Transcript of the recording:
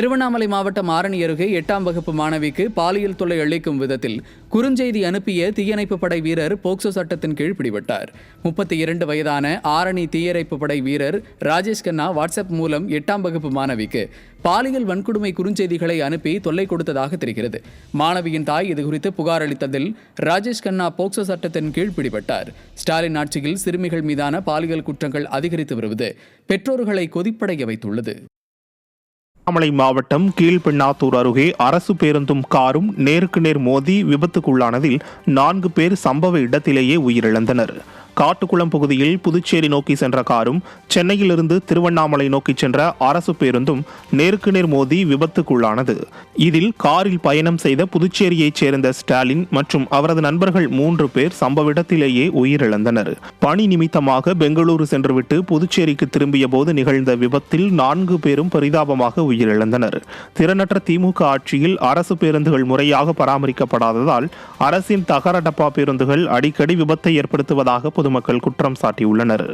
திருவண்ணாமலை மாவட்டம் ஆரணி அருகே 8ஆம் வகுப்பு மாணவிக்கு பாலியல் தொல்லை அளிக்கும் விதத்தில் குறுஞ்செய்தி அனுப்பிய தீயணைப்பு படை வீரர் போக்சோ சட்டத்தின் கீழ் பிடிபட்டார். 32 வயதான ஆரணி தீயணைப்பு படை வீரர் ராஜேஷ் கண்ணா வாட்ஸ்அப் மூலம் 8ஆம் வகுப்பு மாணவிக்கு பாலியல் வன்கொடுமை குறுஞ்செய்திகளை அனுப்பி தொல்லை கொடுத்ததாக தெரிகிறது. மாணவியின் தாய் இதுகுறித்து புகார் அளித்ததில் ராஜேஷ் கண்ணா போக்சோ சட்டத்தின் கீழ் பிடிபட்டார். ஸ்டாலின் ஆட்சியில் சிறுமிகள் மீதான பாலியல் குற்றங்கள் அதிகரித்து வருவது பெற்றோர்களை கொதிப்படைய வைத்துள்ளது. திருவண்ணாமலை மாவட்டம் கீழ்பெண்ணாத்தூர் அருகே அரசு பேருந்தும் காரும் நேருக்கு நேர் மோதி விபத்துக்குள்ளானதில் 4 பேர் சம்பவ இடத்திலேயே உயிரிழந்தனர். காட்டுக்குளம் பகுதியில் புதுச்சேரி நோக்கி சென்ற காரும் சென்னையிலிருந்து திருவண்ணாமலை நோக்கி சென்ற அரசு பேருந்தும் நேருக்கு நேர் மோதி விபத்துக்குள்ளானது. இதில் காரில் பயணம் செய்த புதுச்சேரியைச் சேர்ந்த ஸ்டாலின் மற்றும் அவரது நண்பர்கள் 3 பேர் சம்பவ இடத்திலேயே உயிரிழந்தனர். பணி நிமித்தமாக பெங்களூரு சென்றுவிட்டு புதுச்சேரிக்கு திரும்பிய போது நிகழ்ந்த விபத்தில் 4 பேரும் பரிதாபமாக உயிரிழந்தனர். திறனற்ற திமுக ஆட்சியில் அரசு பேருந்துகள் முறையாக பராமரிக்கப்படாததால் அரசின் தகர டப்பா பேருந்துகள் அடிக்கடி விபத்தை ஏற்படுத்துவதாக பொதுமக்கள் குற்றம் சாட்டியுள்ளனர்.